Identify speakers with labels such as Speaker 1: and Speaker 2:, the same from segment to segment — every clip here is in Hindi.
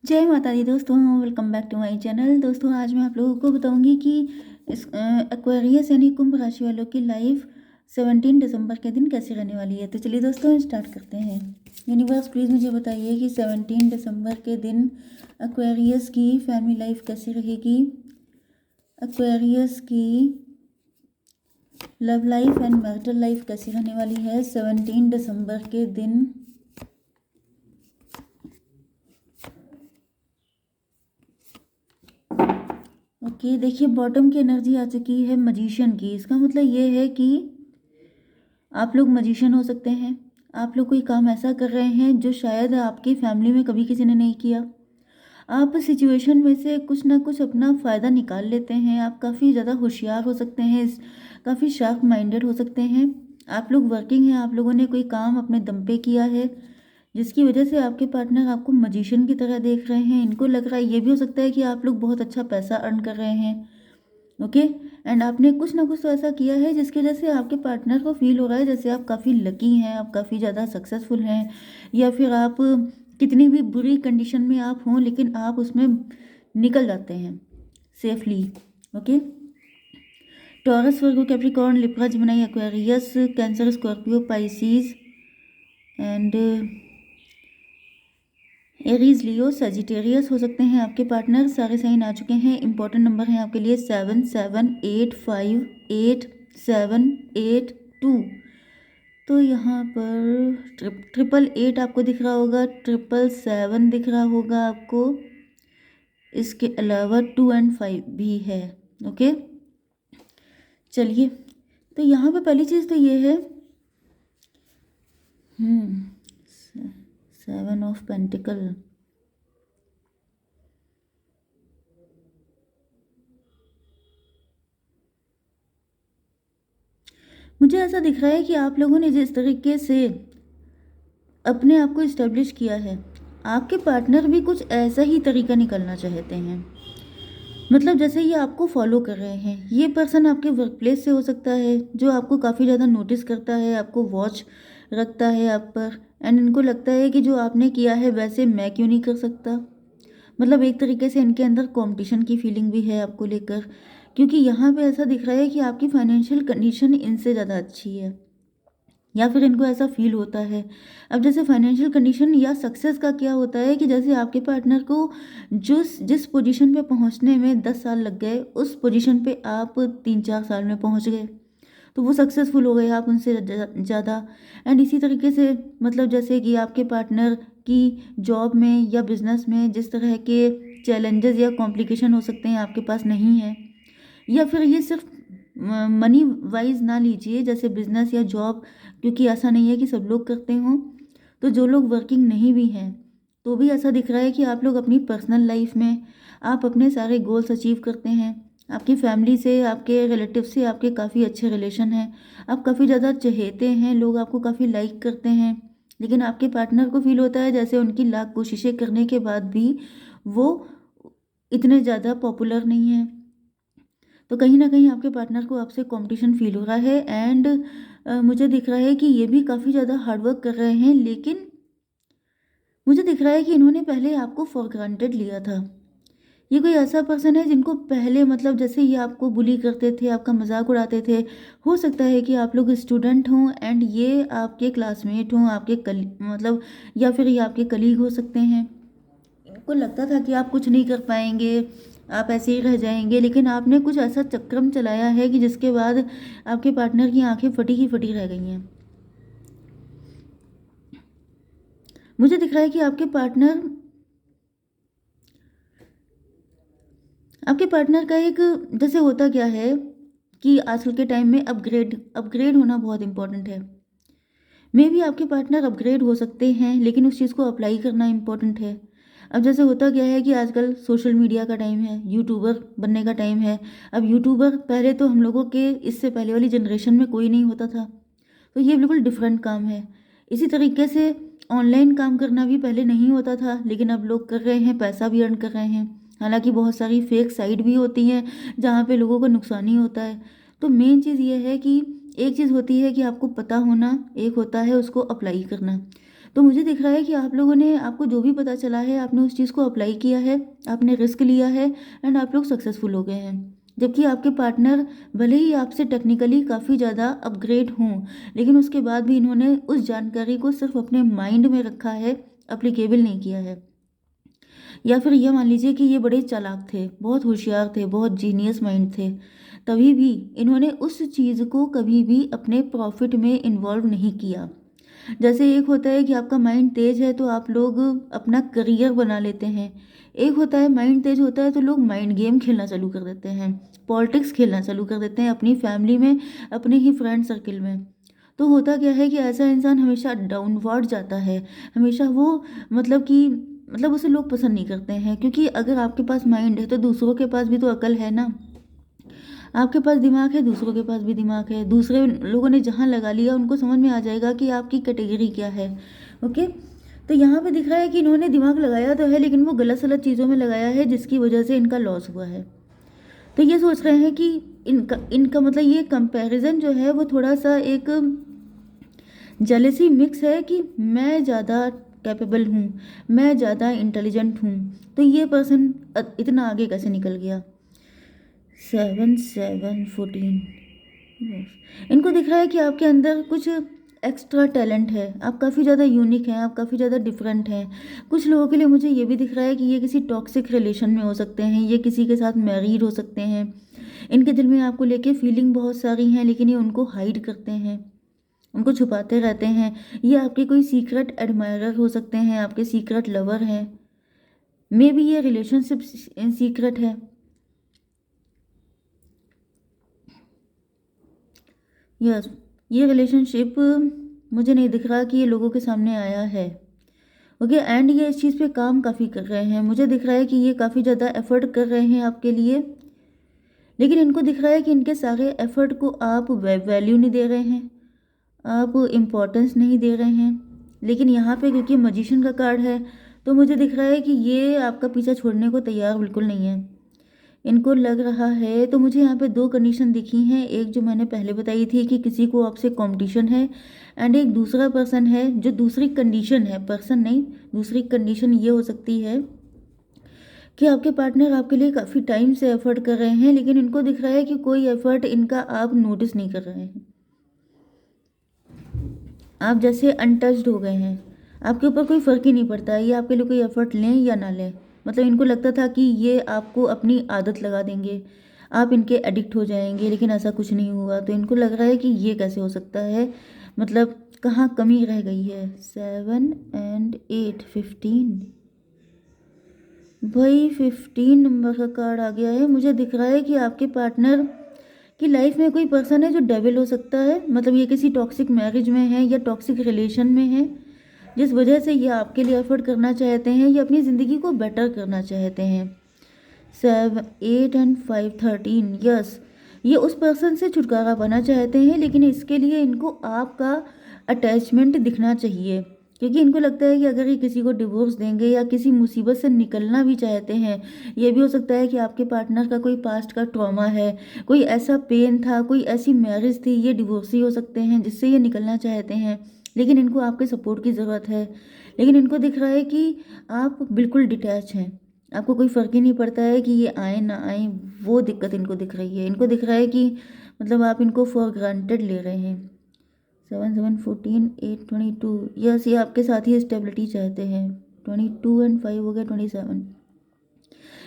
Speaker 1: जय माता दी दोस्तों, welcome back to my channel. दोस्तों आज मैं आप लोगों को बताऊंगी कि इस एक्वेरियस यानी कुंभ राशि वालों की लाइफ 17 दिसंबर के दिन कैसे रहने वाली है। तो चलिए दोस्तों स्टार्ट करते हैं। यूनिवर्स प्लीज़ मुझे बताइए कि 17 दिसंबर के दिन एक्वेरियस की फैमिली लाइफ कैसी रहेगी, एक्वेरियस की love life and marital life कैसी रहने वाली है 17 दिसंबर के दिन। ओके देखिए, बॉटम की एनर्जी आ चुकी है मजिशियन की। इसका मतलब ये है कि आप लोग मजिशियन हो सकते हैं। आप लोग कोई काम ऐसा कर रहे हैं जो शायद आपकी फैमिली में कभी किसी ने नहीं किया। आप सिचुएशन में से कुछ ना कुछ अपना फ़ायदा निकाल लेते हैं। आप काफ़ी ज़्यादा होशियार हो सकते हैं, काफ़ी शार्प माइंडेड हो सकते हैं। आप लोग वर्किंग हैं, आप लोगों ने कोई काम अपने दम पे किया है जिसकी वजह से आपके पार्टनर आपको मजिशियन की तरह देख रहे हैं। इनको लग रहा है, ये भी हो सकता है कि आप लोग बहुत अच्छा पैसा अर्न कर रहे हैं। ओके, एंड आपने कुछ ना कुछ तो ऐसा किया है जिसकी वजह से आपके पार्टनर को फील हो रहा है जैसे आप काफ़ी लकी हैं, आप काफ़ी ज़्यादा सक्सेसफुल हैं, या फिर आप कितनी भी बुरी कंडीशन में आप हों लेकिन आप उसमें निकल जाते हैं safely. Okay, taurus, Virgo, Capricorn, Libra, Gemini, Aquarius, cancer, Scorpio, Pisces and Aries, Leo, Sagittarius हो सकते हैं आपके पार्टनर। सारे साइन आ चुके हैं। इंपॉर्टेंट नंबर हैं आपके लिए 77858782। तो यहाँ पर 888 आपको दिख रहा होगा, 777 दिख रहा होगा आपको। इसके अलावा 2 और 5 भी है। ओके चलिए, तो यहाँ पे पहली चीज़ तो ये है 7 ऑफ पेंटिकल। मुझे ऐसा दिख रहा है कि आप लोगों ने जिस तरीके से अपने आप को इस्टेब्लिश किया है, आपके पार्टनर भी कुछ ऐसा ही तरीका निकलना चाहते हैं। मतलब जैसे ये आपको फॉलो कर रहे हैं। ये पर्सन आपके वर्क प्लेस से हो सकता है जो आपको काफ़ी ज़्यादा नोटिस करता है, आपको वॉच रखता है आप पर, एंड इनको लगता है कि जो आपने किया है वैसे मैं क्यों नहीं कर सकता। मतलब एक तरीके से इनके अंदर कंपटीशन की फीलिंग भी है आपको लेकर, क्योंकि यहाँ पे ऐसा दिख रहा है कि आपकी फाइनेंशियल कंडीशन इनसे ज़्यादा अच्छी है, या फिर इनको ऐसा फील होता है। अब जैसे फाइनेंशियल कंडीशन या सक्सेस का क्या होता है कि जैसे आपके पार्टनर को जिस पोजीशन पे पहुंचने में 10 साल लग गए, उस पोजीशन पे आप 3-4 साल में पहुंच गए, तो वो सक्सेसफुल हो गए आप उनसे ज़्यादा। एंड इसी तरीके से मतलब जैसे कि आपके पार्टनर की जॉब में या बिजनेस में जिस तरह के चैलेंजेस या कॉम्प्लिकेशन हो सकते हैं आपके पास नहीं है, या फिर ये सिर्फ मनी वाइज ना लीजिए, जैसे बिजनेस या जॉब, क्योंकि ऐसा नहीं है कि सब लोग करते हों। तो जो लोग वर्किंग नहीं भी हैं तो भी ऐसा दिख रहा है कि आप लोग अपनी पर्सनल लाइफ में आप अपने सारे गोल्स अचीव करते हैं। आपकी फैमिली से, आपके रिलेटिव से आपके काफ़ी अच्छे रिलेशन हैं, आप काफ़ी ज़्यादा चहेते हैं, लोग आपको काफ़ी लाइक करते हैं। लेकिन आपके पार्टनर को फील होता है जैसे उनकी लाख कोशिशें करने के बाद भी वो इतने ज़्यादा पॉपुलर नहीं है। तो कहीं ना कहीं आपके पार्टनर को आपसे कंपटीशन फील हो रहा है। एंड मुझे दिख रहा है कि ये भी काफ़ी ज़्यादा हार्डवर्क कर रहे हैं, लेकिन मुझे दिख रहा है कि इन्होंने पहले आपको फॉर ग्रांटेड लिया था। ये कोई ऐसा पर्सन है जिनको पहले मतलब जैसे ये आपको बुली करते थे, आपका मजाक उड़ाते थे। हो सकता है कि आप लोग स्टूडेंट हों एंड ये आपके क्लासमेट हों, आपके मतलब, या फिर ये आपके कलीग हो सकते हैं। इनको लगता था कि आप कुछ नहीं कर पाएंगे, आप ऐसे ही रह जाएंगे, लेकिन आपने कुछ ऐसा चक्रम चलाया है कि जिसके बाद आपके पार्टनर की आंखें फटी ही फटी रह गई हैं। मुझे दिख रहा है कि आपके पार्टनर का एक, जैसे होता क्या है कि आजकल के टाइम में अपग्रेड अपग्रेड होना बहुत इंपॉर्टेंट है। मे भी आपके पार्टनर अपग्रेड हो सकते हैं लेकिन उस चीज़ को अप्लाई करना इम्पोर्टेंट है। अब जैसे होता क्या है कि आजकल सोशल मीडिया का टाइम है, यूट्यूबर बनने का टाइम है। अब यूट्यूबर पहले तो हम लोगों के इससे पहले वाली जनरेशन में कोई नहीं होता था, तो ये बिल्कुल डिफरेंट काम है। इसी तरीके से ऑनलाइन काम करना भी पहले नहीं होता था, लेकिन अब लोग कर रहे हैं, पैसा भी अर्न कर रहे हैं। हालांकि बहुत सारी फेक साइट भी होती हैं जहाँ पे लोगों को नुकसान ही होता है। तो मेन चीज़ ये है कि एक चीज़ होती है कि आपको पता होना, एक होता है उसको अप्लाई करना। तो मुझे दिख रहा है कि आप लोगों ने, आपको जो भी पता चला है, आपने उस चीज़ को अप्लाई किया है, आपने रिस्क लिया है एंड आप लोग सक्सेसफुल हो गए हैं। जबकि आपके पार्टनर भले ही आपसे टेक्निकली काफ़ी ज़्यादा अपग्रेड हों, लेकिन उसके बाद भी इन्होंने उस जानकारी को सिर्फ अपने माइंड में रखा है, अप्लीकेबल नहीं किया है। या फिर यह मान लीजिए कि ये बड़े चालाक थे, बहुत होशियार थे, बहुत जीनियस माइंड थे, तभी भी इन्होंने उस चीज़ को कभी भी अपने प्रॉफिट में इन्वॉल्व नहीं किया। जैसे एक होता है कि आपका माइंड तेज है तो आप लोग अपना करियर बना लेते हैं, एक होता है माइंड तेज होता है तो लोग माइंड गेम खेलना चालू कर देते हैं, पॉलिटिक्स खेलना चालू कर देते हैं अपनी फैमिली में, अपने ही फ्रेंड सर्किल में। तो होता क्या है कि ऐसा इंसान हमेशा डाउनवर्ड जाता है, हमेशा वो मतलब उसे लोग पसंद नहीं करते हैं, क्योंकि अगर आपके पास माइंड है तो दूसरों के पास भी तो अकल है ना। आपके पास दिमाग है, दूसरों के पास भी दिमाग है, दूसरे लोगों ने जहाँ लगा लिया उनको समझ में आ जाएगा कि आपकी कैटेगरी क्या है। ओके, तो यहाँ पे दिख रहा है कि इन्होंने दिमाग लगाया तो है, लेकिन वो गलत सलत चीज़ों में लगाया है, जिसकी वजह से इनका लॉस हुआ है। तो ये सोच रहे हैं कि इनका इनका मतलब ये कंपैरिजन जो है वो थोड़ा सा एक जेलेसी मिक्स है कि मैं ज़्यादा कैपेबल हूँ, मैं ज़्यादा इंटेलिजेंट हूँ, तो ये पर्सन इतना आगे कैसे निकल गया। 7 7 14। इनको दिख रहा है कि आपके अंदर कुछ एक्स्ट्रा टैलेंट है, आप काफ़ी ज़्यादा यूनिक हैं, आप काफ़ी ज़्यादा डिफरेंट हैं। कुछ लोगों के लिए मुझे ये भी दिख रहा है कि ये किसी टॉक्सिक रिलेशन में हो सकते हैं, ये किसी के साथ मैरिड हो सकते हैं। इनके दिल में आपको लेके फीलिंग बहुत सारी हैं, लेकिन ये उनको हाइड करते हैं, उनको छुपाते रहते हैं। ये आपके कोई सीक्रेट एडमायरर हो सकते हैं, आपके सीक्रेट लवर हैं, मे बी ये रिलेशनशिप सीक्रेट है। यस, ये रिलेशनशिप मुझे नहीं दिख रहा कि ये लोगों के सामने आया है। ओके, एंड ये इस चीज़ पे काम काफ़ी कर रहे हैं, मुझे दिख रहा है कि ये काफ़ी ज़्यादा एफर्ट कर रहे हैं आपके लिए, लेकिन इनको दिख रहा है कि इनके सारे एफर्ट को आप वैल्यू नहीं दे रहे हैं, आप इम्पोर्टेंस नहीं दे रहे हैं। लेकिन यहाँ पे क्योंकि मजिशियन का कार्ड है, तो मुझे दिख रहा है कि ये आपका पीछा छोड़ने को तैयार बिल्कुल नहीं है। इनको लग रहा है, तो मुझे यहाँ पे दो कंडीशन दिखी हैं, एक जो मैंने पहले बताई थी कि किसी को आपसे कंपटीशन है, एंड एक दूसरा पर्सन है जो दूसरी कंडीशन है, पर्सन नहीं, दूसरी कंडीशन ये हो सकती है कि आपके पार्टनर आपके लिए काफ़ी टाइम से एफर्ट कर रहे हैं, लेकिन इनको दिख रहा है कि कोई एफर्ट इनका आप नोटिस नहीं कर रहे हैं, आप जैसे अनटच्ड हो गए हैं, आपके ऊपर कोई फ़र्क ही नहीं पड़ता है ये आपके लिए कोई एफर्ट लें या ना लें। मतलब इनको लगता था कि ये आपको अपनी आदत लगा देंगे, आप इनके एडिक्ट हो जाएंगे, लेकिन ऐसा कुछ नहीं हुआ। तो इनको लग रहा है कि ये कैसे हो सकता है, मतलब कहाँ कमी रह गई है। 7 एंड 8 15, भाई 15 नंबर का कार्ड आ गया है। मुझे दिख रहा है कि आपके पार्टनर की लाइफ में कोई पर्सन है जो डेविल हो सकता है, मतलब ये किसी टॉक्सिक मैरिज में है या टॉक्सिक रिलेशन में है, जिस वजह से ये आपके लिए एफर्ट करना चाहते हैं, ये अपनी ज़िंदगी को बेटर करना चाहते हैं। 7 8 एंड 5 13, यस, ये उस पर्सन से छुटकारा पाना चाहते हैं, लेकिन इसके लिए इनको आपका अटैचमेंट दिखना चाहिए, क्योंकि इनको लगता है कि अगर ये किसी को डिवोर्स देंगे या किसी मुसीबत से निकलना भी चाहते हैं, ये भी हो सकता है कि आपके पार्टनर का कोई पास्ट का ट्रॉमा है, कोई ऐसा पेन था, कोई ऐसी मैरिज थी, ये डिवोर्स ही हो सकते हैं जिससे ये निकलना चाहते हैं, लेकिन इनको आपके सपोर्ट की ज़रूरत है। लेकिन इनको दिख रहा है कि आप बिल्कुल डिटैच हैं, आपको कोई फ़र्क ही नहीं पड़ता है कि ये आए ना आए, वो दिक्कत इनको दिख रही है। इनको दिख रहा है कि मतलब आप इनको फॉर ग्रांटेड ले रहे हैं। 7 7 14 8 22, यस, ये आपके साथ ही स्टेबिलिटी चाहते हैं। 22 एंड 5 हो गया 27।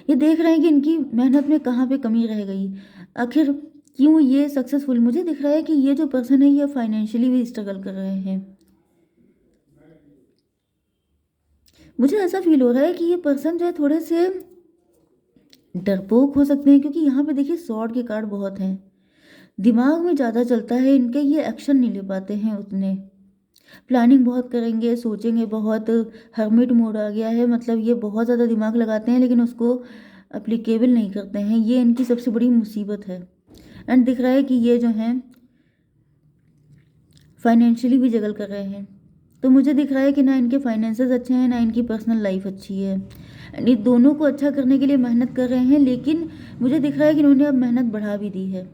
Speaker 1: ये देख रहे हैं कि इनकी मेहनत में कहाँ पे कमी रह गई, आखिर क्यों ये सक्सेसफुल। मुझे दिख रहा है कि ये जो पर्सन है ये फाइनेंशियली भी स्ट्रगल कर रहे हैं। मुझे ऐसा फील हो रहा है कि ये पर्सन जो है थोड़े से डरपोक हो सकते हैं, क्योंकि यहाँ पे देखिए सॉर्ड के कार्ड बहुत हैं, दिमाग में ज़्यादा चलता है इनके, ये एक्शन नहीं ले पाते हैं उतने, प्लानिंग बहुत करेंगे, सोचेंगे बहुत, हर्मिट मोड आ गया है, मतलब ये बहुत ज़्यादा दिमाग लगाते हैं लेकिन उसको अप्लीकेबल नहीं करते हैं, ये इनकी सबसे बड़ी मुसीबत है। एंड दिख रहा है कि ये जो हैं फाइनेंशियली भी जगल कर रहे हैं, तो मुझे दिख रहा है कि ना इनके फाइनेंसेस अच्छे हैं, ना इनकी पर्सनल लाइफ अच्छी है, एंड ये दोनों को अच्छा करने के लिए मेहनत कर रहे हैं, लेकिन मुझे दिख रहा है कि इन्होंने अब मेहनत बढ़ा भी दी है,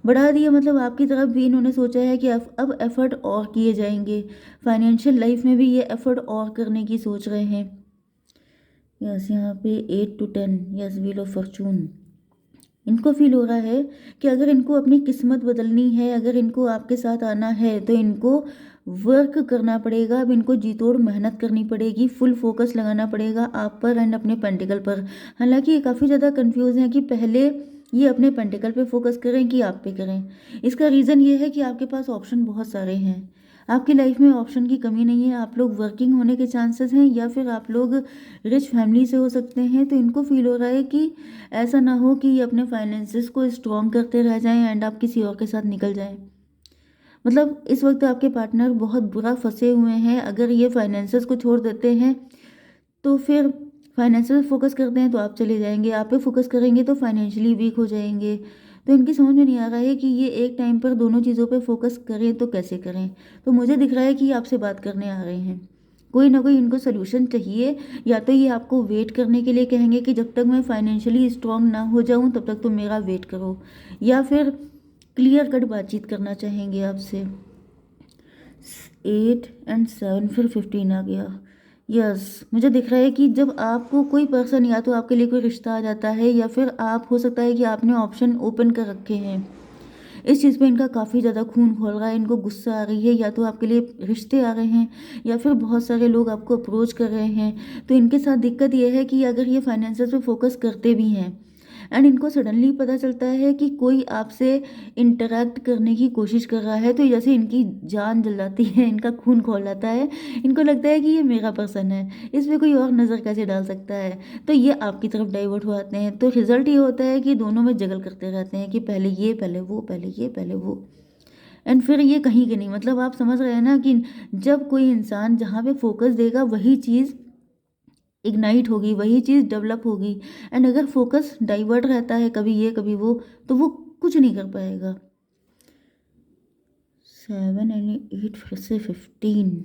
Speaker 1: बढ़ा दिया, मतलब आपकी तरफ भी इन्होंने सोचा है कि अब एफर्ट और किए जाएंगे, फाइनेंशियल लाइफ में भी ये एफर्ट और करने की सोच रहे हैं। यस, यहाँ पे 8 to 10, yes, wheel of Fortune. इनको फील हो रहा है कि अगर इनको अपनी किस्मत बदलनी है, अगर इनको आपके साथ आना है, तो इनको वर्क करना पड़ेगा। अब इनको जी तोड़ मेहनत करनी पड़ेगी, फुल फोकस लगाना पड़ेगा आप पर एंड अपने पेंटिकल पर। हालांकि ये काफ़ी ज़्यादा कंफ्यूज हैं कि पहले ये अपने पेंटिकल पे फोकस करें कि आप पे करें। इसका रीज़न ये है कि आपके पास ऑप्शन बहुत सारे हैं, आपकी लाइफ में ऑप्शन की कमी नहीं है। आप लोग वर्किंग होने के चांसेस हैं, या फिर आप लोग रिच फैमिली से हो सकते हैं। तो इनको फील हो रहा है कि ऐसा ना हो कि ये अपने फाइनेंसेस को स्ट्रॉन्ग करते रह जाएं एंड आप किसी और के साथ निकल जाएं। मतलब इस वक्त आपके पार्टनर बहुत बुरा फंसे हुए हैं। अगर ये फाइनेंसेस को छोड़ देते हैं तो फिर फाइनेंशियल फोकस करते हैं तो आप चले जाएंगे, आप पे फोकस करेंगे तो फाइनेंशियली वीक हो जाएंगे। तो इनकी समझ में नहीं आ रहा है कि ये एक टाइम पर दोनों चीज़ों पे फोकस करें तो कैसे करें। तो मुझे दिख रहा है कि ये आपसे बात करने आ रहे हैं, कोई ना कोई इनको सोल्यूशन चाहिए। या तो ये आपको वेट करने के लिए कहेंगे कि जब तक मैं फाइनेंशियली स्ट्रांग ना हो जाऊं तब तक तुम मेरा वेट करो, या फिर क्लियर कट बातचीत करना चाहेंगे आपसे। 8 and 7, फिर 15 आ गया। यस, मुझे दिख रहा है कि जब आपको कोई पर्सन, या तो आपके लिए कोई रिश्ता आ जाता है, या फिर आप, हो सकता है कि आपने ऑप्शन ओपन कर रखे हैं। इस चीज़ पे इनका काफ़ी ज़्यादा खून खोल रहा है, इनको गुस्सा आ रही है, या तो आपके लिए रिश्ते आ रहे हैं, या फिर बहुत सारे लोग आपको अप्रोच कर रहे हैं। तो इनके साथ दिक्कत यह है कि अगर ये फाइनेंसेस पे फोकस करते भी हैं एंड इनको सडनली पता चलता है कि कोई आपसे इंटरेक्ट करने की कोशिश कर रहा है, तो जैसे इनकी जान जल जाती है, इनका खून खौल जाता है। इनको लगता है कि ये मेरा पर्सन है, इस पे कोई और नज़र कैसे डाल सकता है। तो ये आपकी तरफ डाइवर्ट हो आते हैं। तो रिजल्ट ये होता है कि दोनों में जगल करते रहते हैं कि पहले ये, पहले वो, पहले ये, पहले वो। एंड फिर ये कहीं के नहीं, मतलब आप समझ रहे हैं ना कि जब कोई इंसान जहाँ पे फोकस देगा वही चीज़ इग्नाइट होगी, वही चीज़ डेवलप होगी। एंड अगर फोकस डाइवर्ट रहता है, कभी ये कभी वो, तो वो कुछ नहीं कर पाएगा। 7 and 8, फिर से 15।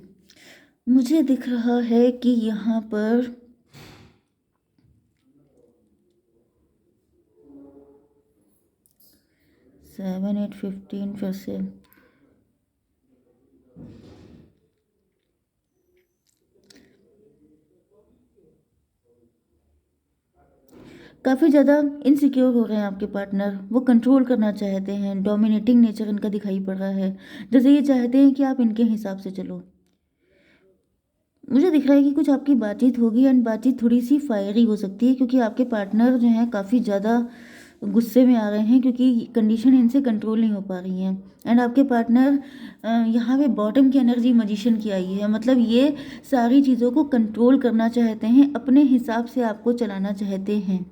Speaker 1: मुझे दिख रहा है कि यहाँ पर सेवन एट 15 फिर से काफ़ी ज़्यादा इनसिक्योर हो रहे हैं आपके पार्टनर। वो कंट्रोल करना चाहते हैं, डोमिनेटिंग नेचर इनका दिखाई पड़ रहा है। जैसे ये चाहते हैं कि आप इनके हिसाब से चलो। मुझे दिख रहा है कि कुछ आपकी बातचीत होगी एंड बातचीत थोड़ी सी फायरी हो सकती है, क्योंकि आपके पार्टनर जो हैं काफ़ी ज़्यादा गुस्से में आ रहे हैं, क्योंकि कंडीशन इनसे कंट्रोल नहीं हो पा रही हैं। एंड आपके पार्टनर यहाँ पे बॉटम की एनर्जी मजिशियन की आई है, मतलब ये सारी चीज़ों को कंट्रोल करना चाहते हैं, अपने हिसाब से आपको चलाना चाहते हैं।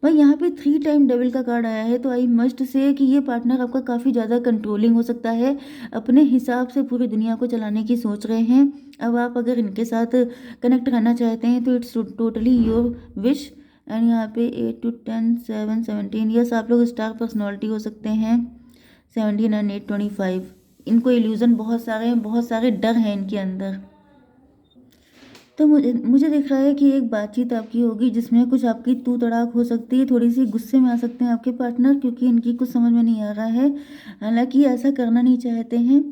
Speaker 1: भाई यहाँ पे 3 टाइम डेविल का कार्ड आया है, तो आई मस्ट से कि ये पार्टनर आपका काफ़ी ज़्यादा कंट्रोलिंग हो सकता है, अपने हिसाब से पूरी दुनिया को चलाने की सोच रहे हैं। अब आप अगर इनके साथ कनेक्ट करना चाहते हैं तो it's totally your wish. And यहाँ पे 8 to 10, 7, 17, यस, आप लोग स्टार पर्सनैलिटी हो सकते हैं। 17 and 8, 25। इनको इल्यूज़न बहुत सारे हैं, बहुत सारे डर हैं इनके अंदर। तो मुझे मुझे दिख रहा है कि एक बातचीत आपकी होगी जिसमें कुछ आपकी तू तड़ाक हो सकती है, थोड़ी सी गुस्से में आ सकते हैं आपके पार्टनर, क्योंकि इनकी कुछ समझ में नहीं आ रहा है। हालांकि ऐसा करना नहीं चाहते हैं,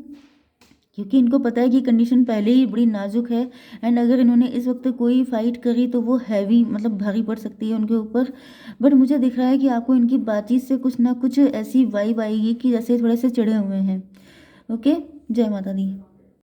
Speaker 1: क्योंकि इनको पता है कि कंडीशन पहले ही बड़ी नाजुक है। एंड अगर इन्होंने इस वक्त कोई फाइट करी तो वो हैवी, मतलब भारी पड़ सकती है उनके ऊपर। बट मुझे दिख रहा है कि आपको इनकी बातचीत से कुछ ना कुछ ऐसी वाइब आएगी कि जैसे थोड़े से चिढ़े हुए हैं। ओके, जय माता दी।